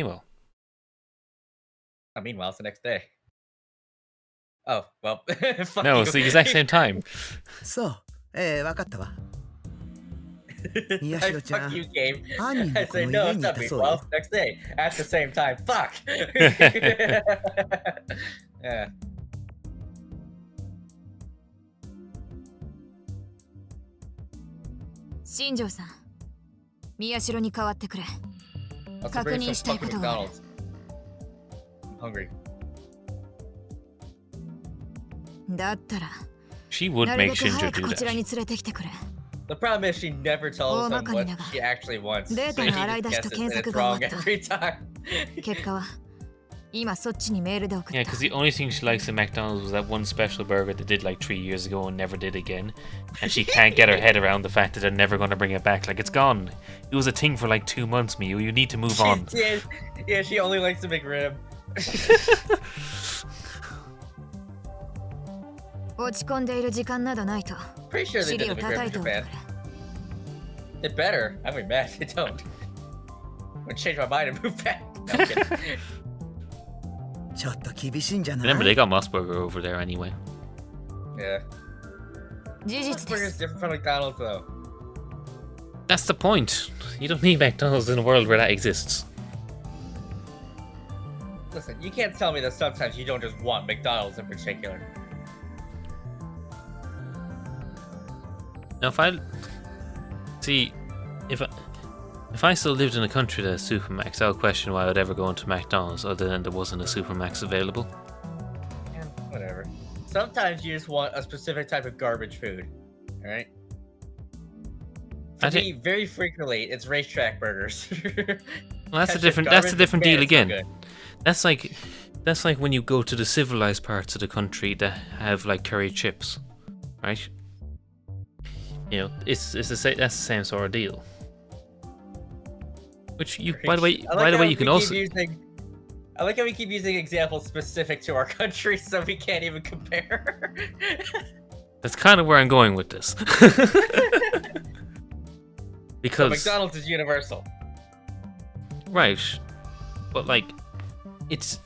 He will. Meanwhile, it's the next day. Oh, well. Fuck no, you. it's the exact same time. So, わかったわ。 Fuck you, game. I say, no, it's not meanwhile, it's the next day. At the same time. Fuck! Yeah. 新庄さん、宮代に代わってくれ。 Also, 確 bring 認 some したい fucking ことがある。 McDonald's. I'm hungry. だったら、 She would なる make べく Shinjo 早く do こちら that. に連れてきてくれ。 The problem is she never tells him what she actually wants. デー So タ he の洗い just 出しと guesses 検 and 索 it's が wrong 終わった。 every time. 結果は、今そっちにメールで送っ Yeah, た。 because the only thing she likes at McDonald's was that one special burger they did like 3 years ago and never did again. And she can't get her head around the fact that they're never going to bring it back. Like, it's gone. It was a thing for like 2 months, Miyu. You need to move on. Yeah, she only likes the McRib. 落ち込んでいる時間などないと。 Pretty sure they 尻 did を the 叩 McRib い in ておいて Japan. くれ。 It better. I mean, mad if they don't. I'm gonna change my mind and move back. No, I'm kidding. ちょっと厳しいんじゃない Remember, they got Mossburger over there anyway. Yeah. 事実 Mossburger で is す。 different from McDonald's, though. That's the point. You don't need McDonald's in a world where that exists. Listen, you can't tell me that sometimes you don't just want McDonald's in particular. Now, if I still lived in a country that has Supermax, I would question why I would ever go into McDonald's other than there wasn't a Supermax available. Yeah, whatever. Sometimes you just want a specific type of garbage food, alright? For me, very frequently, it's racetrack burgers. Well, that's a different deal again. That's like when you go to the civilized parts of the country that have like curry chips, right? You know, that's the same sort of deal. Which you, by the way, you can also. I like how we keep using examples specific to our country, so we can't even compare. That's kind of where I'm going with this. Because so McDonald's is universal. Right, but like, it's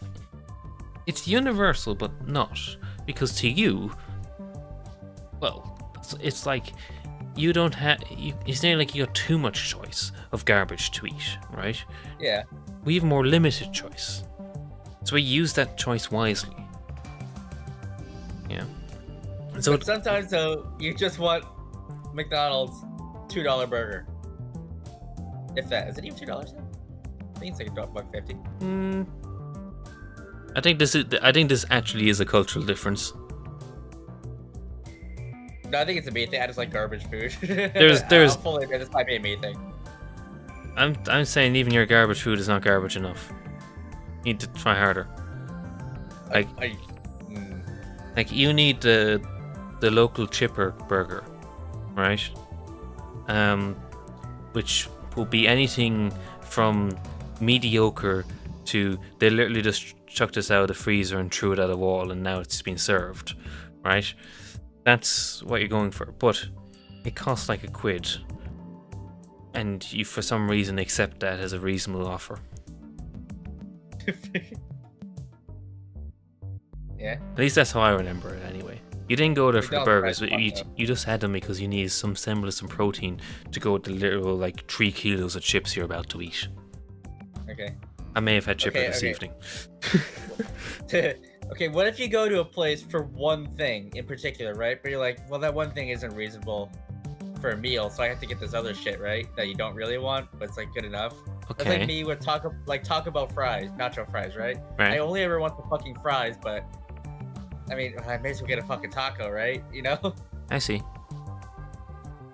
universal, but not, because to you, well, it's like you don't have. It's not like you got too much choice of garbage to eat, right? Yeah. We have more limited choice, so we use that choice wisely. Yeah. So but sometimes though, you just want McDonald's $2 burger. If that is it even $2 now? I think it's like $1.50. I think this actually is a cultural difference. No, I think it's a me thing. I just like garbage food. There's I'll fully admit this might be a me thing. I'm saying even your garbage food is not garbage enough. You need to try harder. Like like you need the local chipper burger, right? Which will be anything from mediocre to they literally just chucked this out of the freezer and threw it at a wall and now it's been served, right? That's what you're going for, but it costs like £1, and you for some reason accept that as a reasonable offer. Yeah. At least that's how I remember it anyway. You didn't go there for the burgers, but you just had them because you needed some semblance of protein to go with the literal like 3 kilos of chips you're about to eat. Okay. I may have had chipper this evening. Okay, what if you go to a place for one thing in particular, right? But you're like, well, that one thing isn't reasonable for a meal, so I have to get this other shit, right? That you don't really want, but it's like good enough. Okay. That's like me with Taco Bell fries, nacho fries, right? I only ever want the fucking fries, but I mean, I may as well get a fucking taco, right? You know? I see.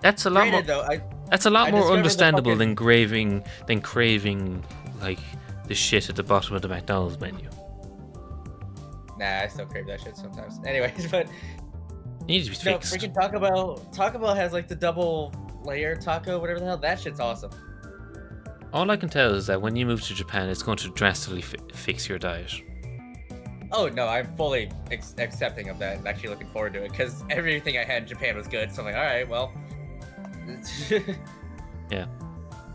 That's a lot more. Though, that's a lot more understandable than craving like the shit at the bottom of the McDonald's menu. Nah, I still crave that shit sometimes. Anyways, but it needs to be fixed. Freaking Taco Bell has like the double layer taco, whatever the hell. That shit's awesome. All I can tell is that when you move to Japan, it's going to drastically fix your diet. Oh no, I'm fully accepting of that and actually looking forward to it because everything I had in Japan was good. So I'm like, all right, well. Yeah.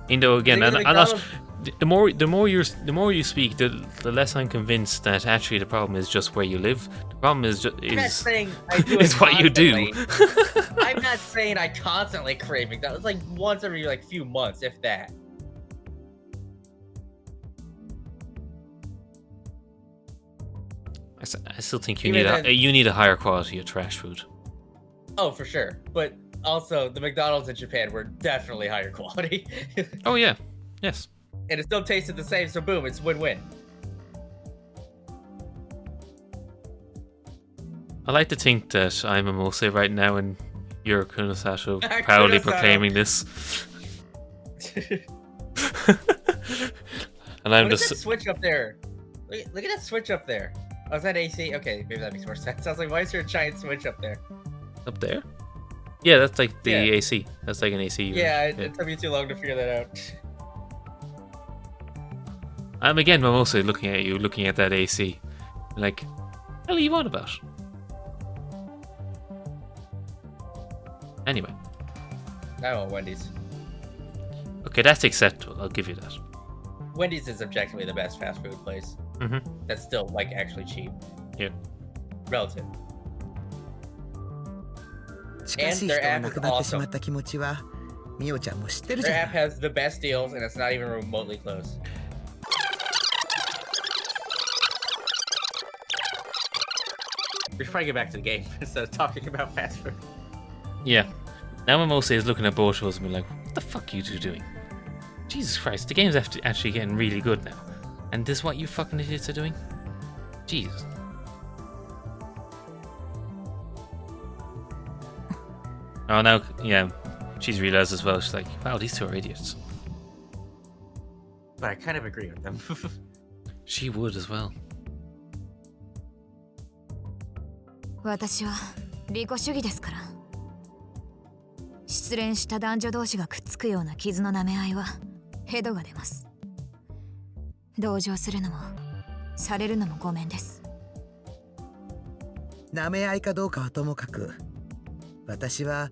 Again, the more you speak, the less I'm convinced that actually the problem is just where you live. The problem is I'm not saying I do it is what you do. constantly. I'm not saying I constantly crave McDonald's. Like once every like few months, if that. I still think you need a higher quality of trash food. Oh, for sure. But also, the McDonald's in Japan were definitely higher quality. Oh yeah, yes. And it still tasted the same, so boom, it's win-win. I like to think that I'm a Mose right now and you're Kunosato proudly proclaiming this. And I'm What is just that switch up there? Look at that switch up there. Oh, is that AC? Okay, maybe that makes more sense. I was like, why is there a giant switch up there? up there. Yeah, that's like the Yeah. AC. That's like an AC. Yeah, it took me too long to figure that out. I'm again mostly looking at you, looking at that AC. Like, what are you on about? Anyway. I want Wendy's. Okay, that's acceptable. I'll give you that. Wendy's is objectively the best fast food place. Mm-hmm. That's still like actually cheap. Yeah. Relative. 近しい人が亡くなってしまった気持ちはみおちゃんも知ってるじ Their ゃ app ない has the best deals and it's not even remotely close. We should probably get back to the game instead of talking about fast food. Yeah. Now Mimose is looking at both of us and be like, what the fuck are you two doing? Jesus Christ, the game's actually getting really good now. And this is what you fucking idiots are doing? Jesus. Oh, now, yeah, she's realized as well. She's like, wow, these two are idiots. But I kind of agree with them. She would as well. 私は利己主義ですから。失恋した男女同士がくっつくような傷の舐め合いはヘドが出ます。同情するのもされるのもごめんです。舐め合いかどうかはともかく私は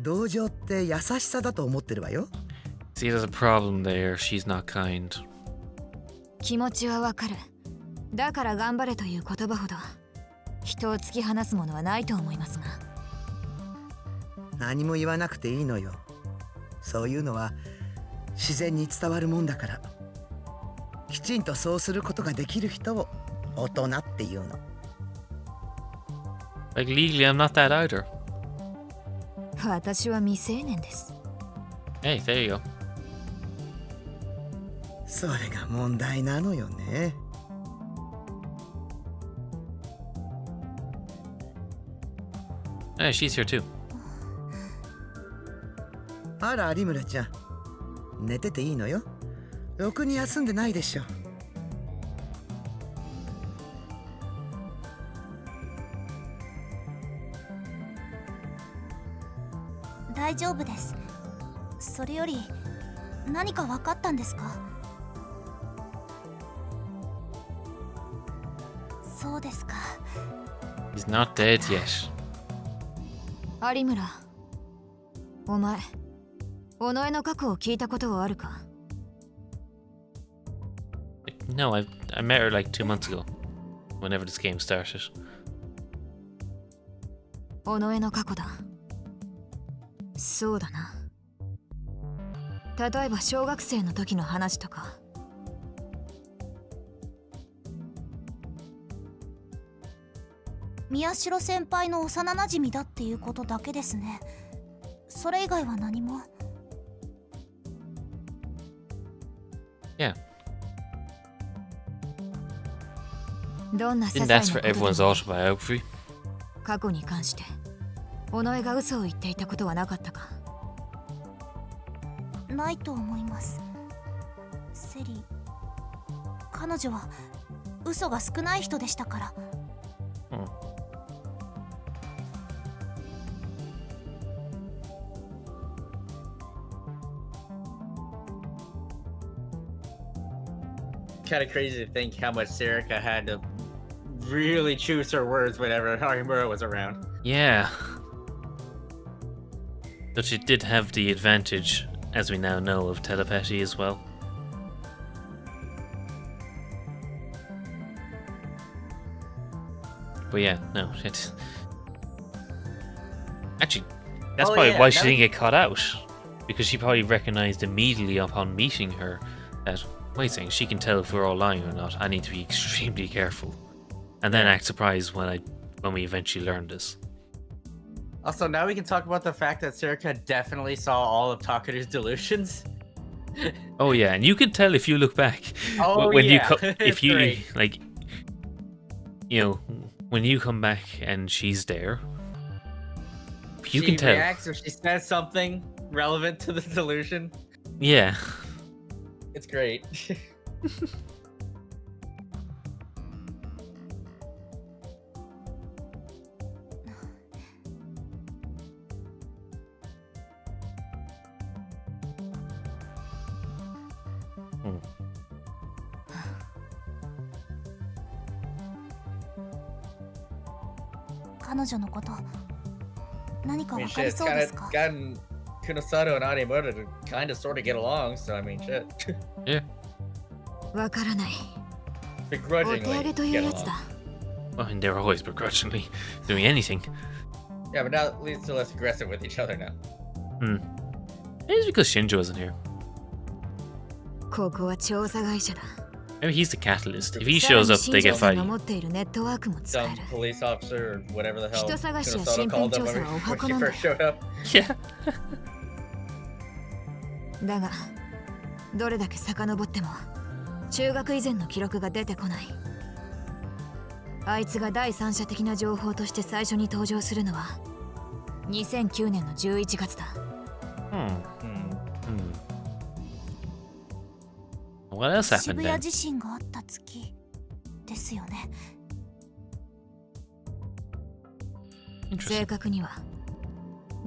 同情って優しさだと思ってるわよ。 See, there's a problem there. She's not kind. 気持ちはわかる。だから頑張れという言葉ほど人を突き放すものはないと思いますが。何も言わなくていいのよ。そういうのは自然に伝わるもんだから。きちんとそうすることができる人を大人っていうの。 Like, legally, I'm not that either. 私は未成年です。 Hey, there you go. それが問題なのよね。 Hey, she's here too. あら有村ちゃん、寝てていいのよ。ろくに休んでないでしょ。大丈夫です。それより何か分かったんですか？そうですか。 He's not dead yet. 有村、お前、尾上の過去を聞いたことはあるか？ No, I met her like 2 months ago. Whenever this game started. 尾上の過去だ。そうだな。例えば小学生の時の話とか。宮代先輩の幼なじみだっていうことだけですね。それ以外は何も。 Yeah. どんな些 Didn't 細な ask こ for とで everyone's も autobiography. 過去に関して尾上が嘘を言っていたことはなかったか？ないと思います。セリ、彼女は嘘が少ない人でしたから。 Kind of crazy to think how much Serica had to really choose her words whenever Harimura was around. Yeah. But she did have the advantage, as we now know, of telepathy as well. But yeah, no. Actually, that's Oh, probably yeah, why she now didn't get caught out. Because she probably recognized immediately upon meeting her that, wait a second, she can tell if we're all lying or not. I need to be extremely careful. And then act surprised when we eventually learned this. Also, now we can talk about the fact that Serica definitely saw all of Takuru's delusions. Oh yeah, and you can tell if you look back. Oh, when yeah. if you Great. like, you know, when you come back and she's there, you She can tell. reacts or she says something relevant to the delusion. Yeah. It's great. Hmm. 彼女のこと何か I わ mean, かり shit, そうですか？ gotten Kunosato and Animura to kind of sort of get along, so I mean, shit. Yeah. わからない。お手 Begrudgingly 上げという get やつ along. だ。 Well, and they're always begrudgingly doing anything. Yeah, but now at least they're less aggressive with each other now. Maybe it's because Shinjo isn't here. ここは調査会社だ。 Maybe he's the catalyst. If he さら shows に up, they 新 get 庄さんが fighting. 持っているネットワークも使え Some る。 police officer or whatever the hell 人探しや Kunosato 身 called 辺 them 調査 when はお she 箱なんだ first showed up. Yeah. だがどれだけ遡っても中学以前の記録が出てこない。あいつが第三者的な情報として最初に登場するのは2009年の11月だ。What else happened 渋谷 then? 地震があった月ですよね。正 Interesting. 確には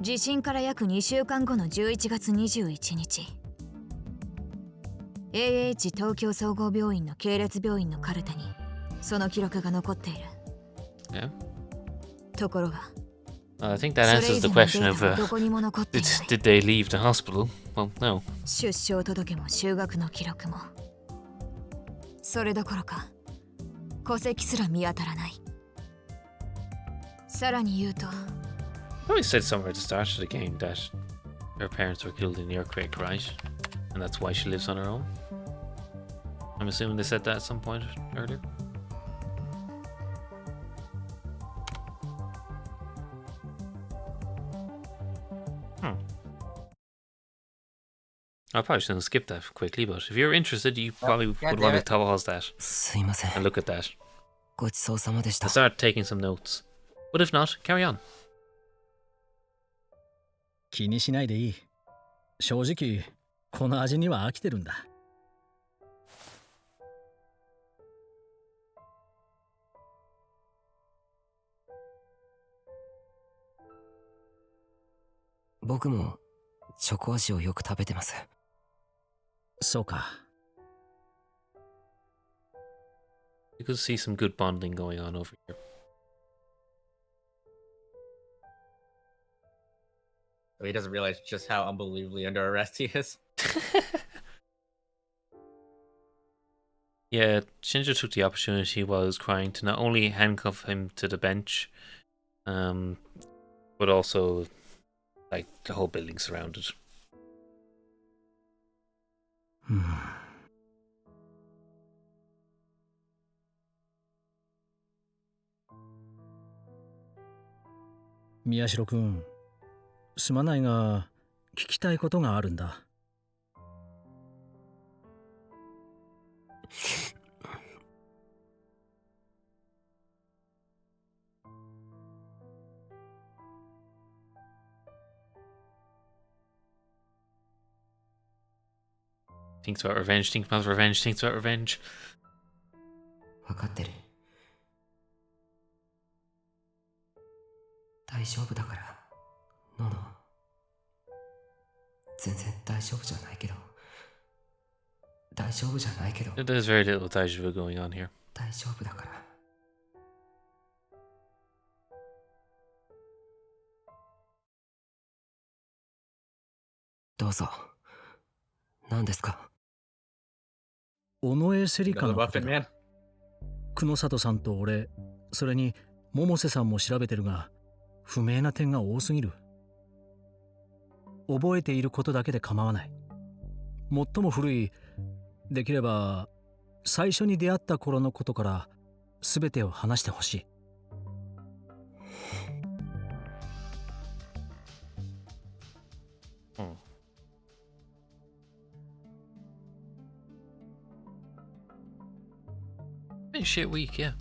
地震から約2週間後の11月21日 AH 東京総合病院の系列病院のカルテにその記録が残っている。 Yeah. ところが I think that それ answers 以 the 前のデ question ー of タはどこにも残っていない。 did they leave the hospital? Well, no. 出生届も就学の記録もそれどころか戸籍すら見当たらない。さらに言うと Probably said somewhere at the start of the game that her parents were killed in the earthquake, right? And that's why she lives on her own. I'm assuming they said that at some point earlier. I probably shouldn't skip that quickly, but if you're interested, you probably God would damn want it. to pause that すいません and look at that. ごちそうさまでした I start taking some notes. But if not, carry on. 気にしないでいい。正直この味には飽きてるんだ。僕もチョコ味をよく食べてます。そうか。 You could see some good bonding going on over here. He doesn't realize just how unbelievably under arrest he is. Yeah, Shinjo took the opportunity while he was crying to not only handcuff him to the bench, but also, like, the whole building surrounded. 宮代くん、すまないが聞きたいことがあるんだ。Thinks about revenge, thinks about revenge, thinks about revenge. わかってる。大丈夫だから、ノノ。全然大丈夫じゃないけど。大丈夫じゃないけど、 There's very little deja vu going on here. 大丈夫だから。どうぞ。何ですか？尾上セリカ Another のこと Buffin だ。 man. 久野里さんと俺、それに百瀬さんも調べてるが不明な点が多すぎる。覚えていることだけで構わない。最も古い、できれば最初に出会った頃のことから全てを話してほしい。Been a shit week, yeah.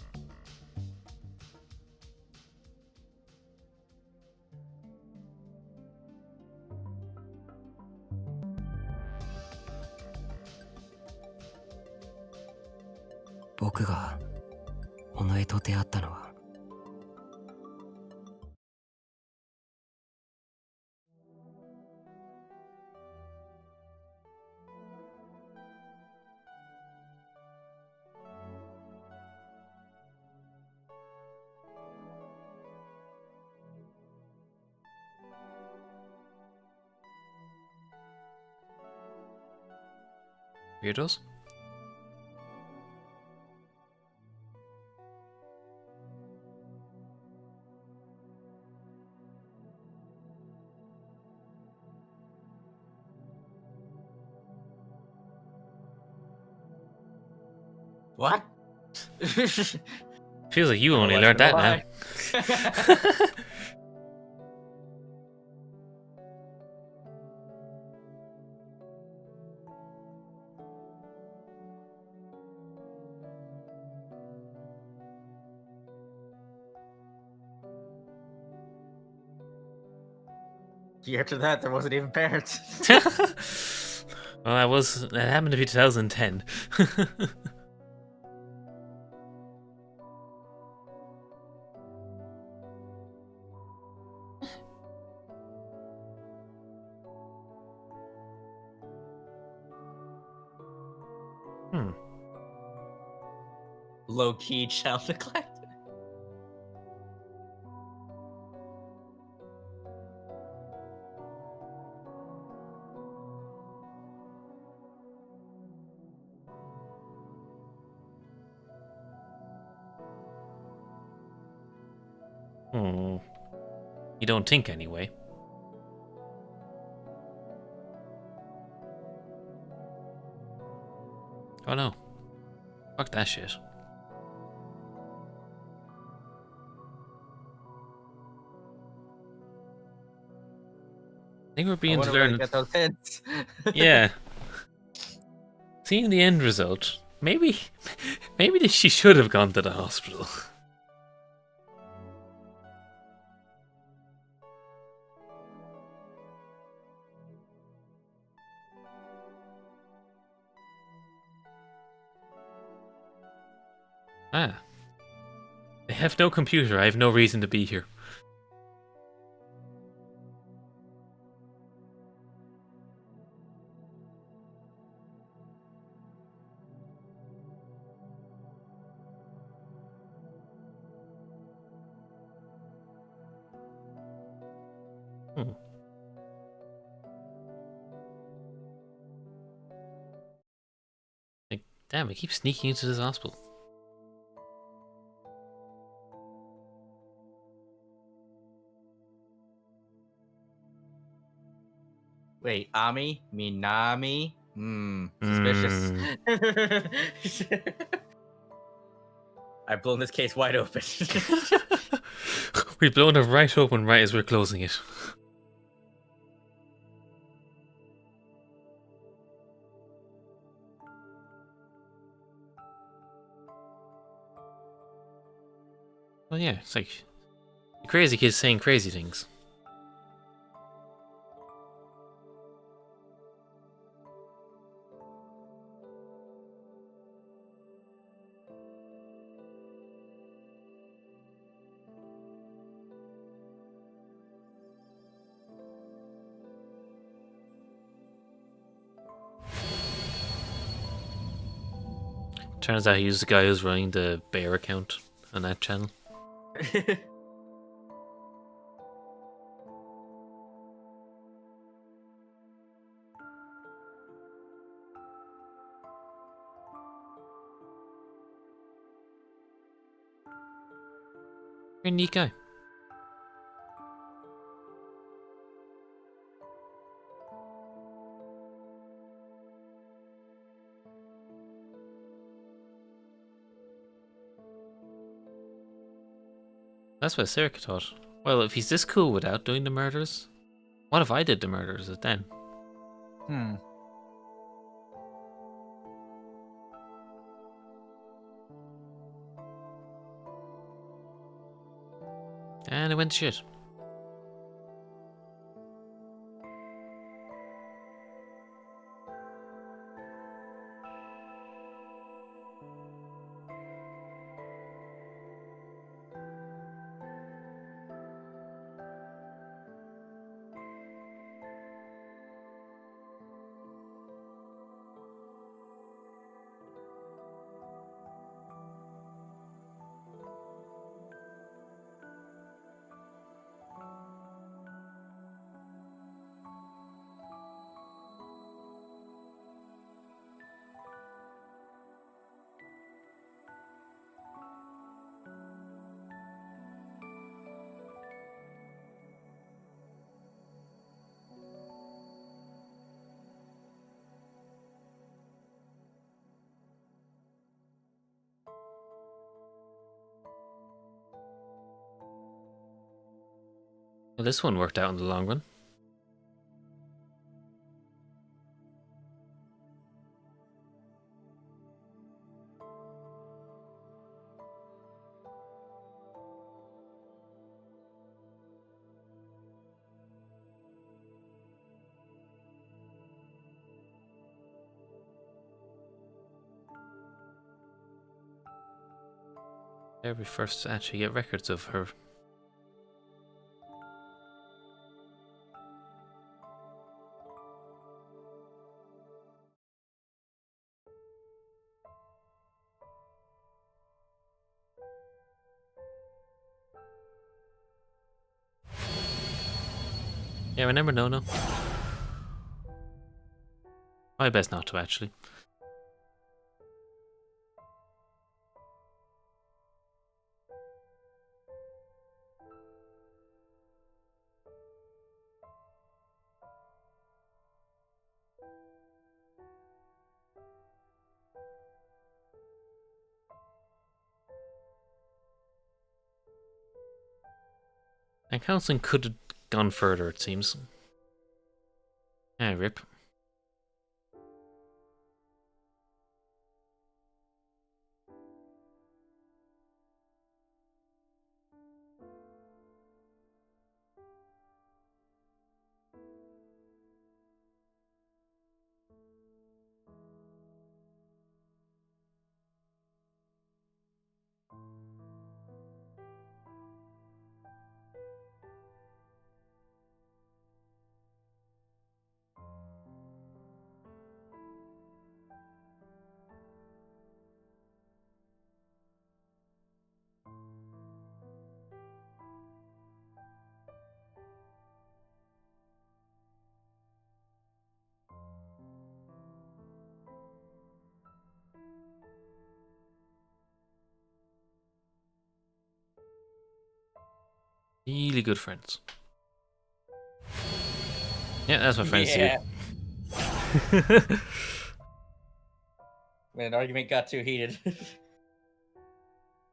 僕が尾上と出会ったのはWeirdos? What? Feels like you I'm only not learned that gonna now. lie. Year after that, there wasn't even parents. Well, that happened to be 2010. Low-key child neglect. Hmm. You don't think anyway. Oh no. Fuck that shit. I think we're beginning to learn. Get those hints. Yeah. Seeing the end result, maybe she should have gone to the hospital. Ah. They have no computer. I have no reason to be here. Like, damn, I keep sneaking into this hospital. Wait, Ami? Minami? Suspicious. I've blown this case wide open. We've blown it right open right as we're closing it. Well, yeah, it's like crazy kids saying crazy things. Turns out he's the guy who's running the bear account on that channel. Very neat guy. That's what Sarah thought. Well, if he's this cool without doing the murders, what if I did the murders then? And it went to shit. Well, this one worked out in the long run. There we first actually get records of her. Yeah, remember no. I best not to actually. And counseling could have gone further, it seems. Ah, rip. Really good friends. Yeah, that's what friends Yeah. do. Man, the argument got too heated.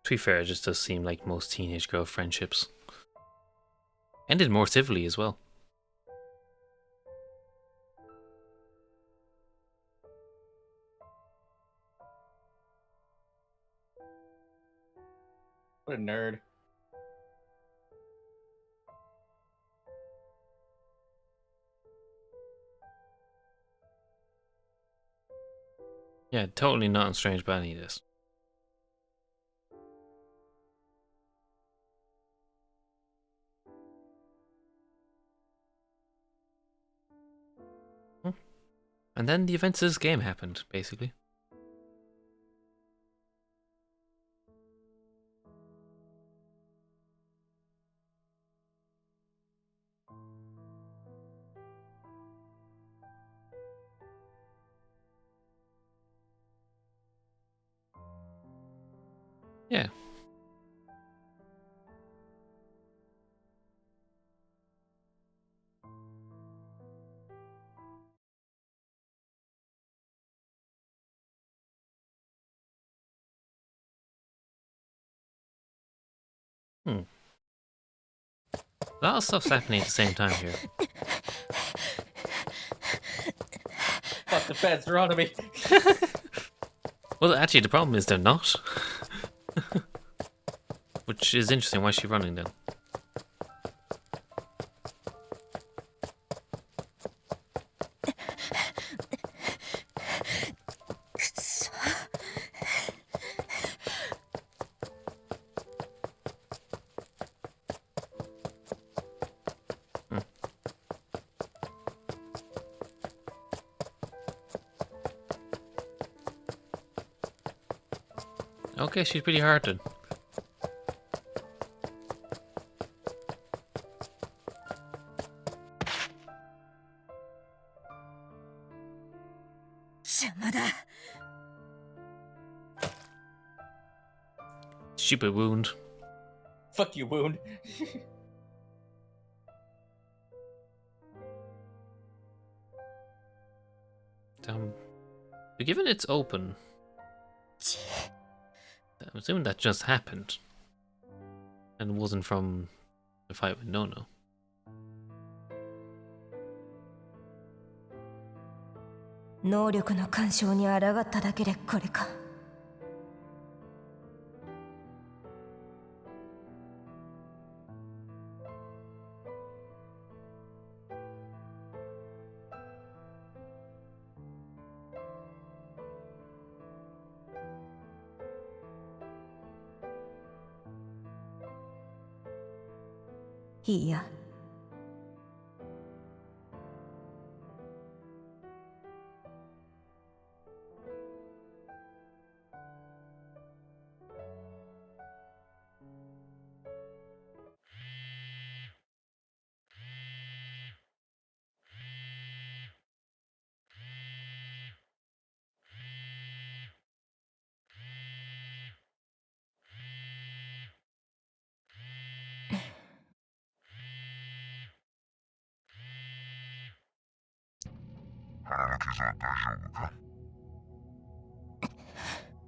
To be fair, it just does seem like most teenage girl friendships. Ended more civilly as well. What a nerd. Yeah, totally not strange by any of this. And then the events of this game happened, basically. Yeah. A lot of stuff's happening at the same time here. Fuck the feds, they're onto me. Well, actually, the problem is they're not. Which is interesting. Why is she running then? Okay, she's pretty hard then. Stupid wound. Fuck you, wound. Given it's open, I'm assuming that just happened and wasn't from the fight with Nono.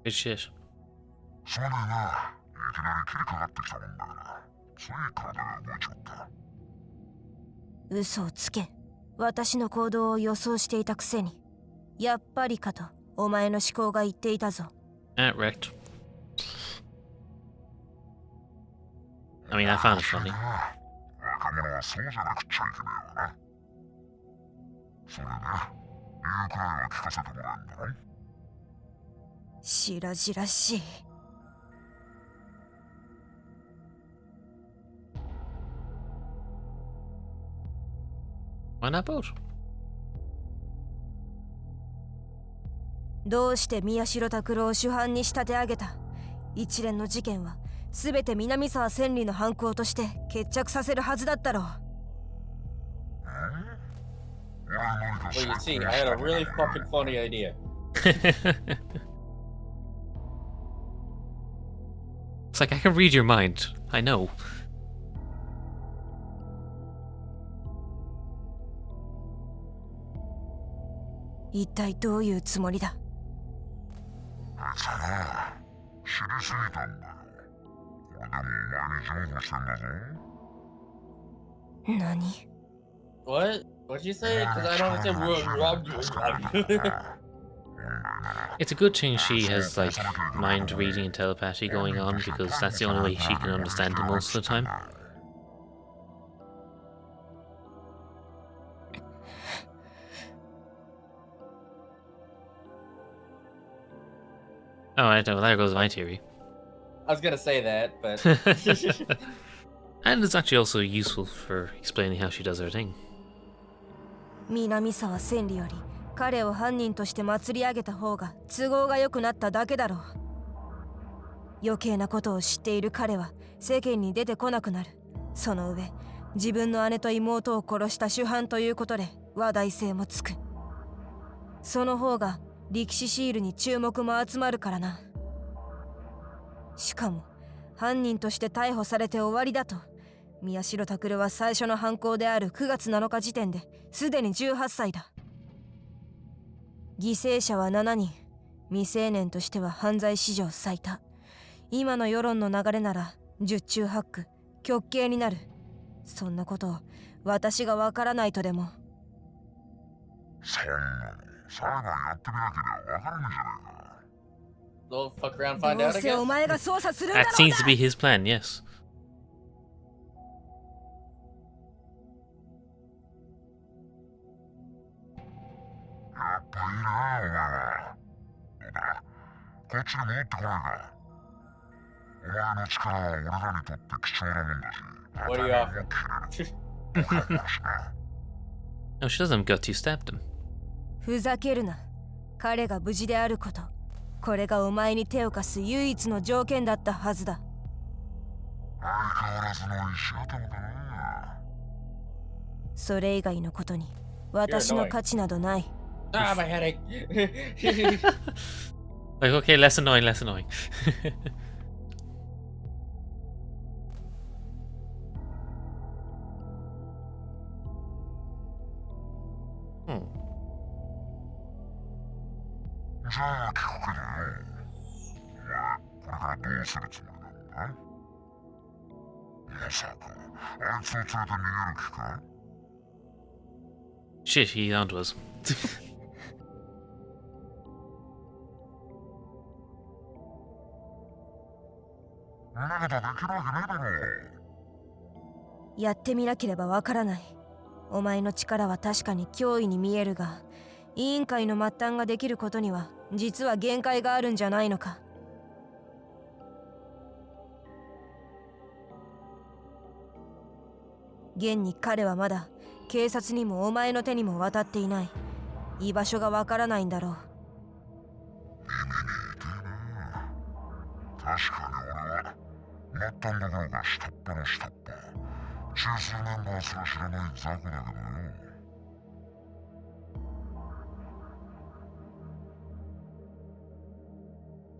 Good shit. すまないな。いきなり切りかかってきたもんだから、つい体が動いちまった。嘘をつけ。私の行動を予想していたくせに。やっぱりかと、お前の思考が言っていたぞ。Wrecked. I mean, I found it funny. 若者はそうじゃなくちゃいけないわな。それで、言うくらいは聞かせてもらえんだろ。白々しい。Why not boat? どうして宮代拓郎を主犯に仕立て上げた？一連の事件は全て南沢千里の犯行として決着させるはずだったろう。Well, you see, I had a really fucking funny idea. It's like I can read your mind. I know. 一体どういうつもりだ？あいつはな、知りすぎたんだよ。俺でもお前に譲歩してんだぞ。何？ What? What'd you say? Because I don't understand. It's a good thing she has like mind reading and telepathy going on because that's the only way she can understand him most of the time. Oh, I know. There goes my theory. I was gonna say that, but And it's actually also useful for explaining how she does her thing. 南沢千里より彼を犯人として祭り上げた方が都合が良くなっただけだろう。余計なことを知っている彼は世間に出てこなくなる。その上、自分の姉と妹を殺した主犯ということで話題性もつく。その方が力士シールに注目も集まるからな。しかも犯人として逮捕されて終わりだと。宮代拓は最初の犯行である9月7日時点ですでに18歳だ。犠牲者は7人。未成年としては犯罪史上最多。今の世論の流れなら十中八九極刑になる。そんなことを私がわからないとでも。そんなの裁判やってみなければわからねえじゃないか。They'll fuck around, find どう out, I せお guess. 前が操作するんだ That ろう seems to な。 be his plan, yes. やっぱいいな、お前は。どうだ、こっちに戻ってこないか。お前の力は俺らにとって貴重なもんだし。 What do you offer? No, she doesn't have guts. You stabbed him. ふざけるな。彼が無事であること、これがお前に手を貸す唯一の条件だったはずだ。相変わらずの石頭だな。それ以外のことに私の価値などない。 Ah, my headache. Like, okay, less annoying, less annoying. Hmm. じゃあ聞くけどよ。お前、これからどうするつもりなんだ？まさか、あいつを連れて逃げる気か？ Shit, he's onto us. 逃げたできるわけねえだろ。やってみなければわからない。お前の力は確かに脅威に見えるが、委員会の末端ができることには実は限界があるんじゃないのか。現に彼はまだ警察にもお前の手にも渡っていない。居場所がわからないんだろう。確かに俺は末端どころか下っ端の下っ端、中枢メンバーすら知らない雑魚だけどよ。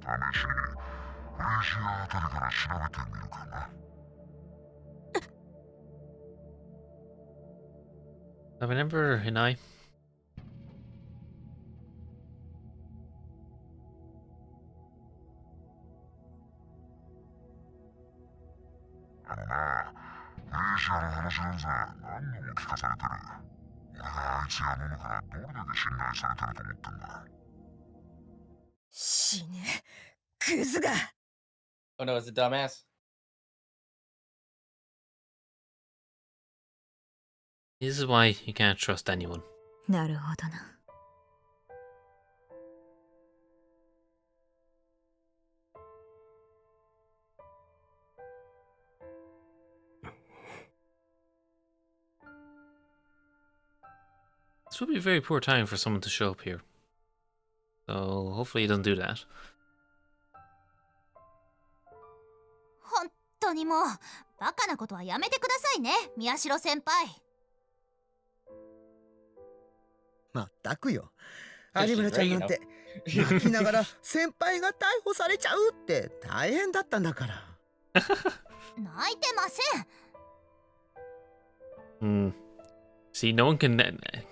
試しにフレーシアあたりから調べてみるかな。 I remember Hinai. あのな、フレーシアの話なんざ何度も聞かされてる。俺があいつやものからどれだけ信頼されてると思ってんだ。死ね、クズが。 Oh no, it's a dumbass. This is why you can't trust anyone. なるほどな。This would be a very poor time for someone to show up here. So hopefully he doesn't do that. 本当にもうバカなことはやめてくださいね、宮代先輩。まったくよ。有村ちゃんなんて泣きながら先輩が逮捕されちゃうって大変だったんだから。泣いてません。 Hmm. See, no one can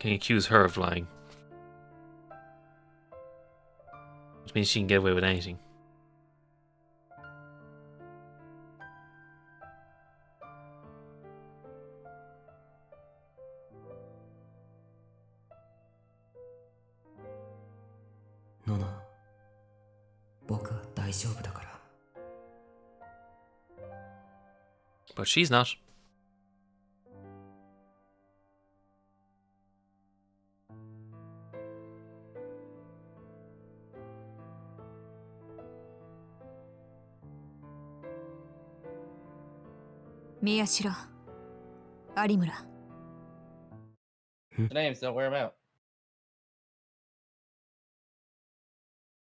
accuse her of lying. Which means she can get away with anything. Nona, 僕は大丈夫だから。 But she's not. Miyashiro, 有村。 The names, don't wear them out.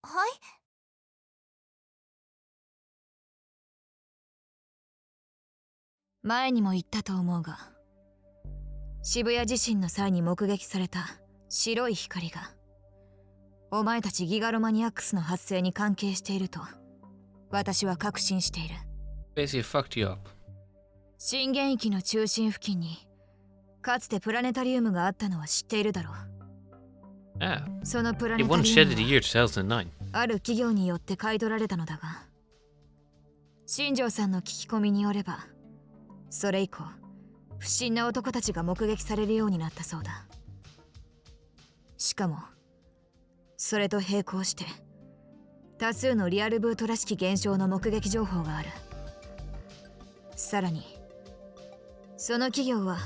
はい。前にも言ったと思うが、渋谷地震の際に目撃された白い光がお前たちギガロマニアックスの発生に関係していると私は確信している。 Basically fucked you up. 震源域の中心付近にかつてプラネタリウムがあったのは知っているだろう。 Yeah. そのプラネ It タ once リウ shedded ム the は year 2009. ある企業によって買い取られたのだが、新庄さんの聞き込みによればそれ以降不審な男たちが目撃されるようになったそうだ。しかもそれと並行して多数のリアルブートらしき現象の目撃情報がある。さらにその企業は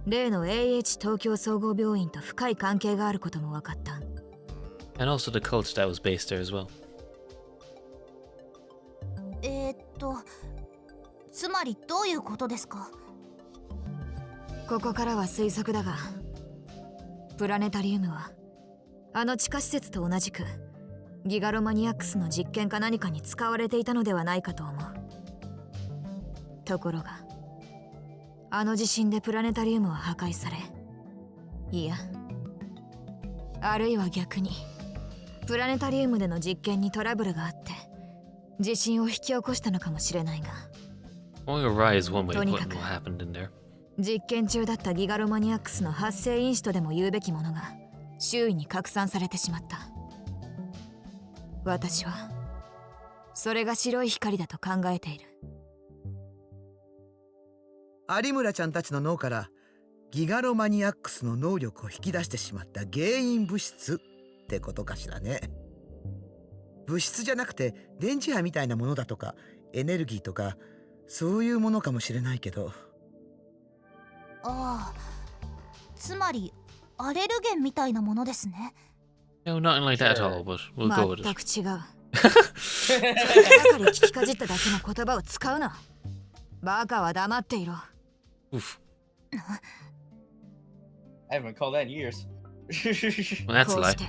例の AH 東京総合病院と深い関係があることも分かった。 And also the cult that was based there as well. つまりどういうことですか？ここからは推測だが、プラネタリウムはあの地下施設と同じくギガロマニアックスの実験か何かに使われていたのではないかと思う。ところがあの地震でプラネタリウムは破壊され、いやあるいは逆にプラネタリウムでの実験にトラブルがあって地震を引き起こしたのかもしれないが、Only a rise one way of putting what happened in there. 実験中だったギガロマニアックスの発生因子とでも言うべきものが周囲に拡散されてしまった。私はそれが白い光だと考えている。有村ちゃんたちの脳からギガロマニアックスの能力を引き出してしまった原因物質ってことかしらね。物質じゃなくて電磁波みたいなものだとかエネルギーとかそういうものかもしれないけど。ああ、つまりアレルゲンみたいなものですね。No, nothing like that at all, but we'll go with 全 it. く違う。そればかり聞きかじっただけの言葉を使うな。バカは黙っていろ。Oof. I haven't called that in years. Well, that's a こう lie. して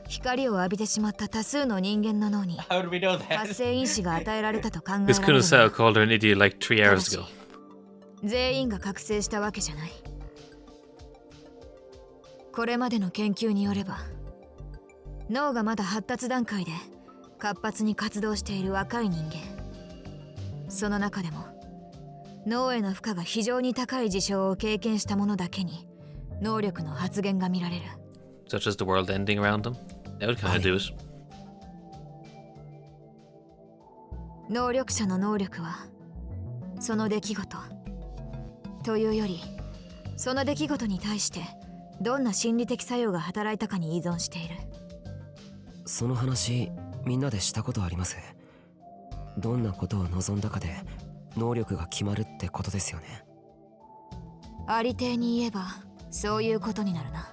光を浴びてしまった多数の人間の脳に How do we know 発 that? 生因子が与えられたと考えら This れる Kunosao が、 called her an idiot like 3 hours ago. 全員が覚醒したわけじゃない。これまでの研究によれば、脳がまだ発達段階で活発に活動している若い人間、その中でも脳への負荷が非常に高い事象を経験した者だけに能力の発現が見られる。 Such as the world ending around them. That would kind of do it. 能力者の能力はその出来事というより、その出来事に対してどんな心理的作用が働いたかに依存している。その話みんなでしたことあります。どんなことを望んだかで能力が決まるってことですよね。ありていに言えばそういうことになるな。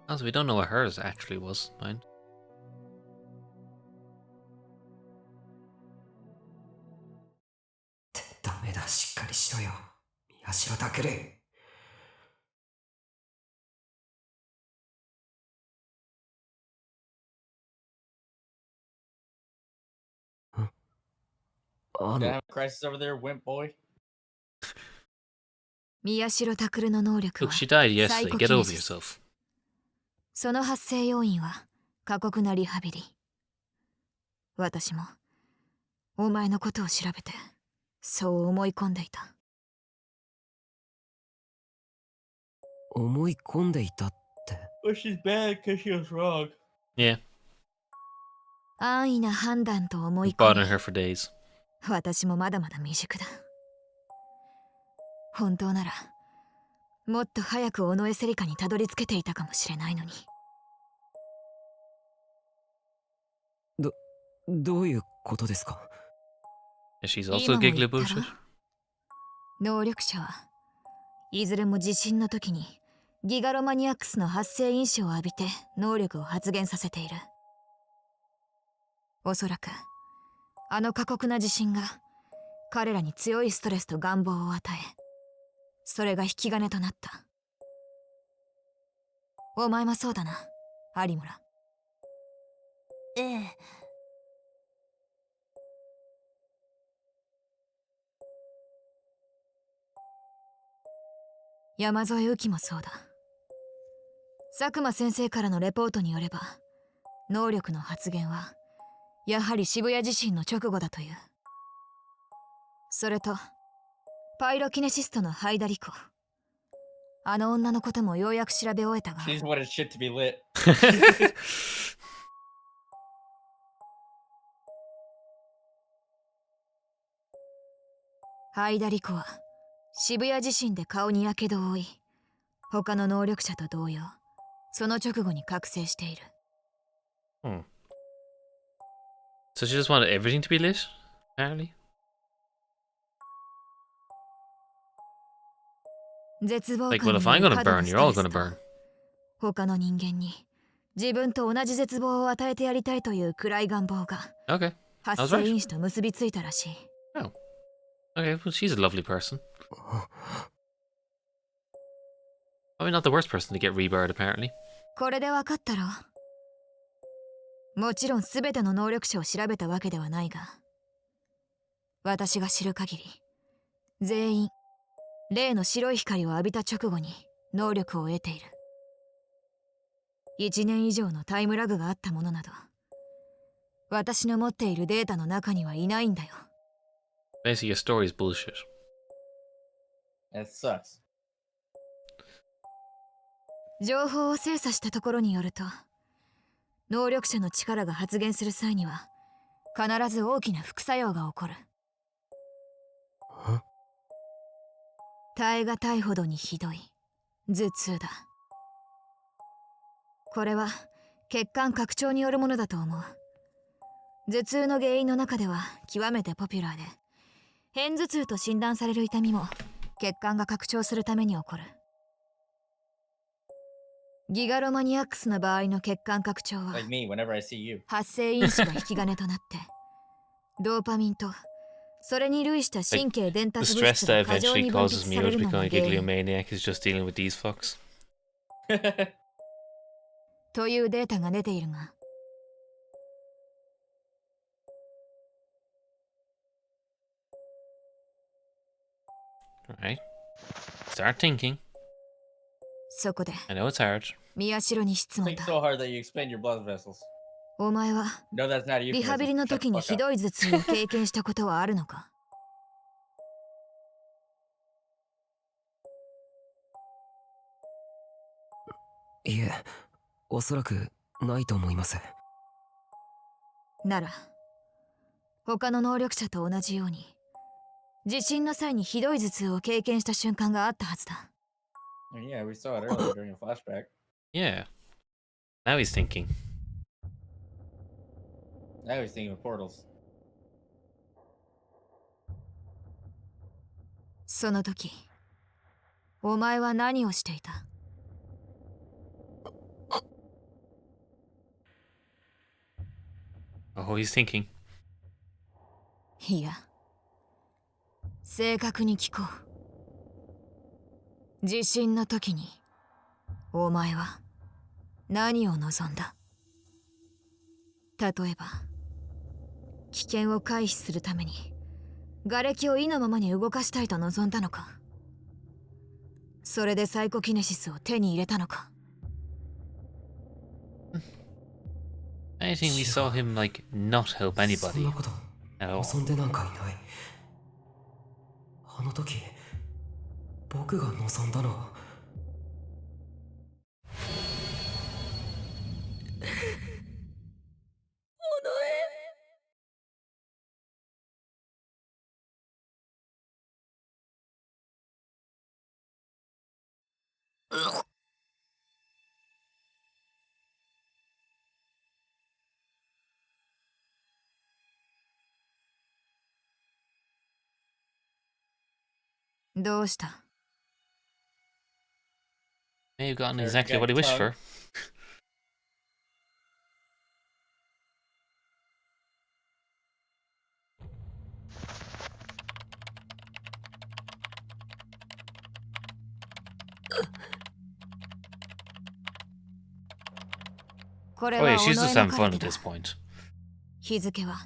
Also, we don't know what hers actually was, mind. ダメだ、しっかりしろよ、宮代拓。Damn crisis over there, wimp boy. 宮代拓の能力 Look, は she died サイ yesterday. コ Get キネ over シス。 yourself. その発生要因は過酷なリハビリ。私もお前のことを調べてそう思い込んでいた。思い込んでいたって。But she's bad because she was wrong. Yeah, 安易な判断と思 we've い込 bothered み、 her for days. 私もまだまだ未熟だ。本当ならもっと早く尾上セリカにたどり着けていたかもしれないのに。どういうことですか？ And she's 今 also も言 giggly ったろ bullshit. 能力者はいずれも地震の時にギガロマニアックスの発生因子を浴びて能力を発現させている。おそらくあの過酷な地震が彼らに強いストレスと願望を与え、それが引き金となった。お前もそうだな、有村。ええ。山添雨季もそうだ。佐久間先生からのレポートによれば、能力の発現はやはり渋谷地震の直後だという。それとパイロキネシストのハイダリコ、あの女のこともようやく調べ終えたが、 She just wanted shit to be lit. ハイダリコは渋谷地震で顔に火傷を負い、他の能力者と同様その直後に覚醒している。Hmm. So she just wanted everything to be lit, apparently. 絶望 Like, 感 well, に if I'm よる gonna 過度 burn, のス you're ト all レス gonna と burn. 他の人間に自分と同じ絶望を与えてやりたいという暗い願望が Okay. 発生因子と結びついたらしい。 Oh. Okay, well, she's a lovely person. Probably not the worst person to get rebarred, apparently. これで分かったろ。もちろん全ての能力者を調べたわけではないが、私が知る限り全員例の白い光を浴びた直後に能力を得ている。1年以上のタイムラグがあったものなど私の持っているデータの中にはいないんだよ。 Basically, your story is bullshit. That sucks. 情報を精査したところによると、能力者の力が発現する際には必ず大きな副作用が起こる。耐え難いほどにひどい頭痛だ。これは血管拡張によるものだと思う。頭痛の原因の中では極めてポピュラーで、片頭痛と診断される痛みも血管が拡張するために起こる。ギガロマニアックスの場合の血管拡張は Like me, whenever I see you. 発生因子が引き金となってドーパミンとそれに類した神経伝 The 達物 stress 質が that 過剰 eventually に分泌 causes さ Mio れ to るのが become a 原因 gigalomaniac is just dealing with these fucks. というデータが出ているが、 Alright. Start thinking. そこで I know it's hard. 宮代に質問 Think だ。 so hard that you explained your blood vessels. お前は No, that's not a リハビリ euphemism. の Shut the 時に fuck ひ up. どい頭痛を経験したことはあるのか？いえ、おそらくないと思います。なら他の能力者と同じように地震の際にひどい頭痛を経験した瞬間があったはずだ。 Yeah, we saw it earlier during a flashback. Yeah. Now he's thinking. Now he's thinking of portals. その時お前は何をしていた？ Oh, he's thinking. いや、正確に聞こう。地震の時にお前は何を望んだ？例えば危険を回避するために瓦礫を意のままに動かしたいと望んだのか？それでサイコキネシスを手に入れたのか？ I think we saw him, like, not help そん anybody なこと at all. 望んでなんかいない。あの時僕が望んだのはどうした？ May have gotten Sure, exactly got what he wished tongue. for. これ Oh, は yeah, 己 she's の just カ having ル fun テ at だ。 this point. 日付は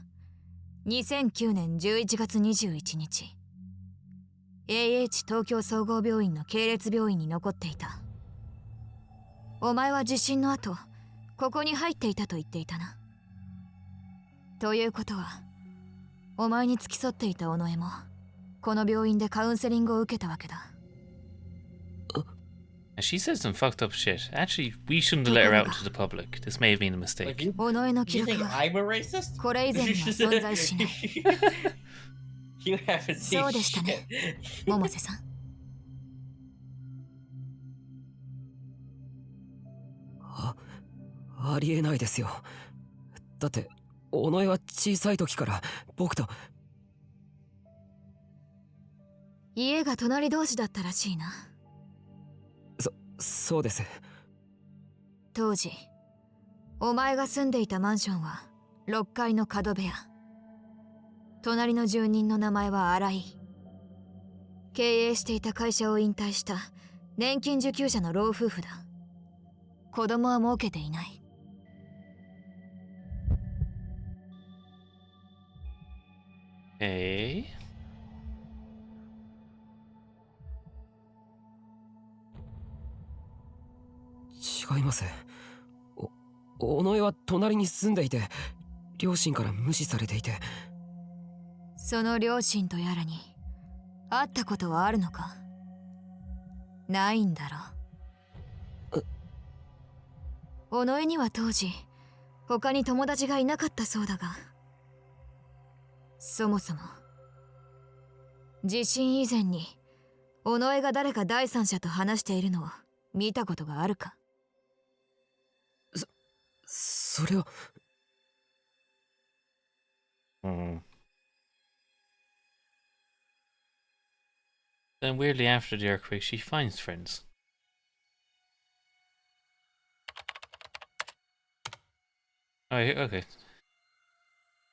2009年11月21日 AH 東京総合病院の系列病院に残っていた。お前は地震の後ここに入っていたと言っていたな。ということはお前に付き添っていた尾上もこの病院でカウンセリングを受けたわけだ。She says some fucked up shit. Actually, we shouldn't have let her out into the public. This may have been a mistake.尾上の記 You 録 think は I'm a racist? これ以前には存在しない。 You haven't seen そうでしたね、 shit. 百瀬さん。ありえないですよ。だって尾上は小さい時から僕と。家が隣同士だったらしいな。そうです。当時お前が住んでいたマンションは6階の角部屋。隣の住人の名前は新井。経営していた会社を引退した年金受給者の老夫婦だ。子供は設けていない。Hey. 違います。尾上は隣に住んでいて両親から無視されていて。その両親とやらに会ったことはあるのか。ないんだろ。尾上には当時他に友達がいなかったそうだが、そもそも地震以前に尾上が誰か第三者と話しているのを見たことがあるか。それは。Then weirdly after the earthquake, she finds friends. Oh, okay.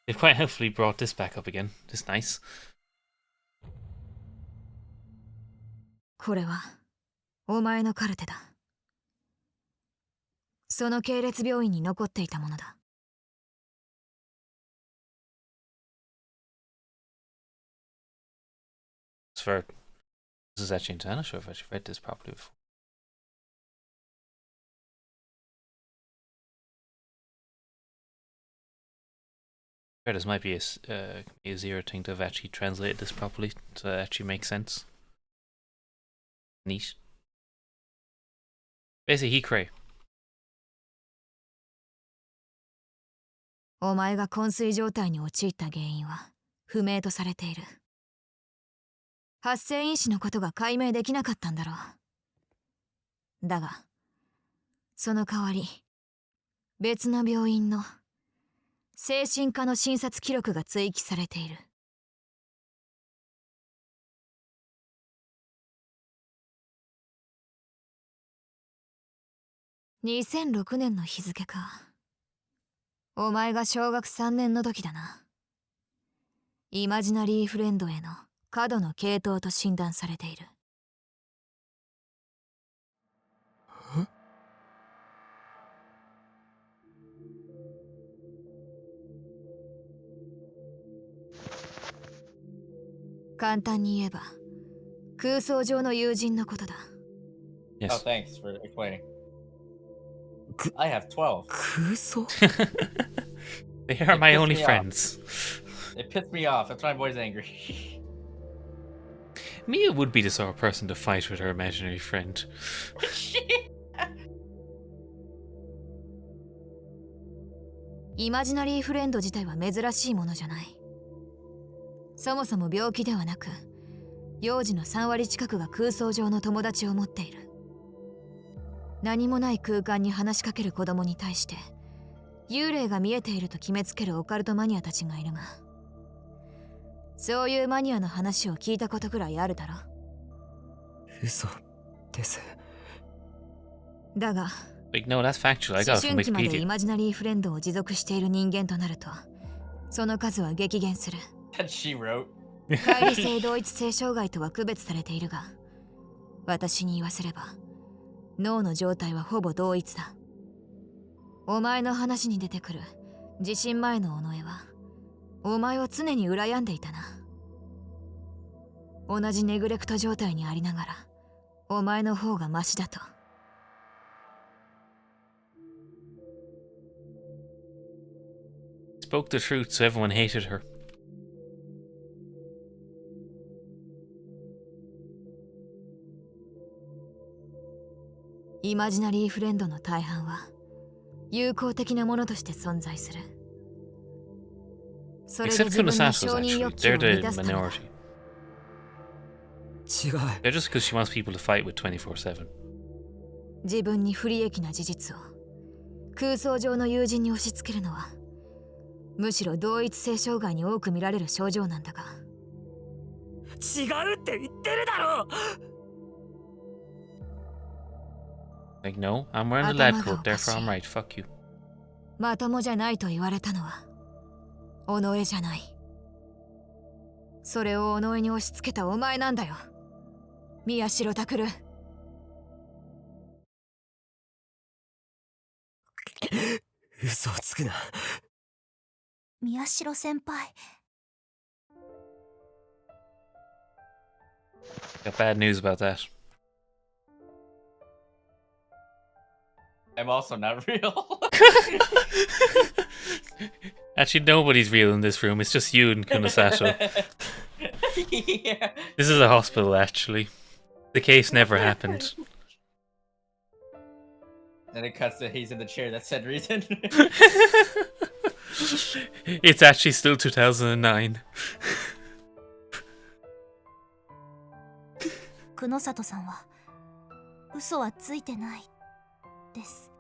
They've quite helpfully brought this back up again. That's nice. これはお前のカルテだ。その系列病院に残っていたものだ。This is actually I'm not sure if I should read this properly before. This might be a easier thing to have actually translated this properly to actually make sense. Neat. Basically, he cray. お前が昏睡状態に陥った原因は不明とされている。発生因子のことが解明できなかったんだろう。だがその代わり別の病院の精神科の診察記録が追記されている。2006年の日付か。お前が小学3年の時だな。イマジナリーフレンドへの過度の傾倒と診断されている。簡単に言えば空想上の友人のことだ。Oh, Yes. thanks for explaining. I have 12. 空想。 They are my pissed only me off. friends. It pissed me off. That's why I'm always angry. Mia would be the sort of person to fight with her imaginary friend. イマジナリーフレンド自体は珍しいものじゃない。そもそも病気ではなく幼児の3割近くが空想上の友達を持っている。何もない空間に話しかける子供に対して幽霊が見えていると決めつけるオカルトマニアたちがいるが、そういうマニアの話を聞いたことくらいあるだろ。嘘です。だが Like, no, that's factual. I 思 got it from 春期までイ Wikipedia. マジナリーフレンドを持続している人間となるとその数は激減する。 That she wrote. 乖離性同一性障害とは区別されているが、私に言わせれば脳の状態はほぼ同一だ。お前の話に出てくる地震前の尾上はお前を常に羨んでいたな。同じネグレクト状態にありながらお前の方がマシだと。Spoke the truth, so everyone hated her. イマジナリーフレンドの大半は友好的なものとして存在する。それで Except 自分の Kunosatos, 承認 actually. 欲求 They're を満 the たすためだ。 minority. 違う。 They're just because she wants people to fight with 24/7. 自分に不利益な事実を空想上の友人に押し付けるのはむしろ同一性障害に多く見られる症状なんだが。違うって言ってるだろう。 Like, no, I'm wearing the lab coat, therefore I'm right. Fuck you. まともじゃないと言われたのは己じゃない。それを己に押し付けたお前なんだよ、宮代拓。嘘をつくな。宮代先輩。 Got bad news about that. I'm also not real. Actually, nobody's real in this room. It's just you and Kunosato. Yeah. This is a hospital, actually. The case never happened. And it cuts that he's in the chair. That said reason. It's actually still 2009. 久野里さんは嘘はついてないです。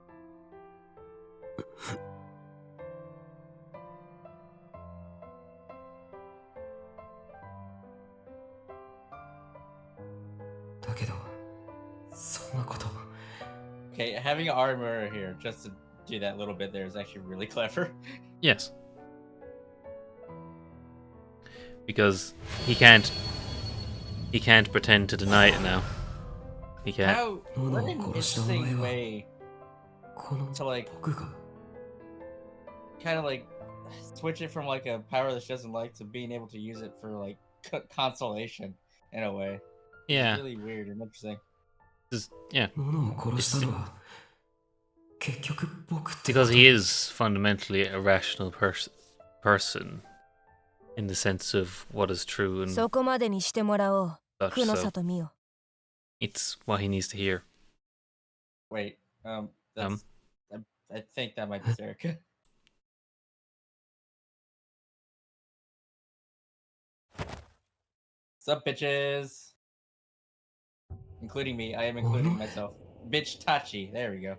だけど、そんなこと。 Okay, having armor here just to do that little bit there is actually really clever. Yes. Because he can't pretend to deny it now. He can't. How, what an interesting way to like 僕が kind of like switch it from like a power that she doesn't like to being able to use it for like consolation in a way. Yeah. It's really weird and interesting. Yeah. 物を殺したのは結局僕って Because he is fundamentally a rational person in the sense of what is true and そこまでにしてもらおう。 such. 久野 So 里美代。 it's what he needs to hear. Wait, that's, I think that might be Serica. What's up, bitches? Including me. I am including myself. Bitch Tachi. There we go.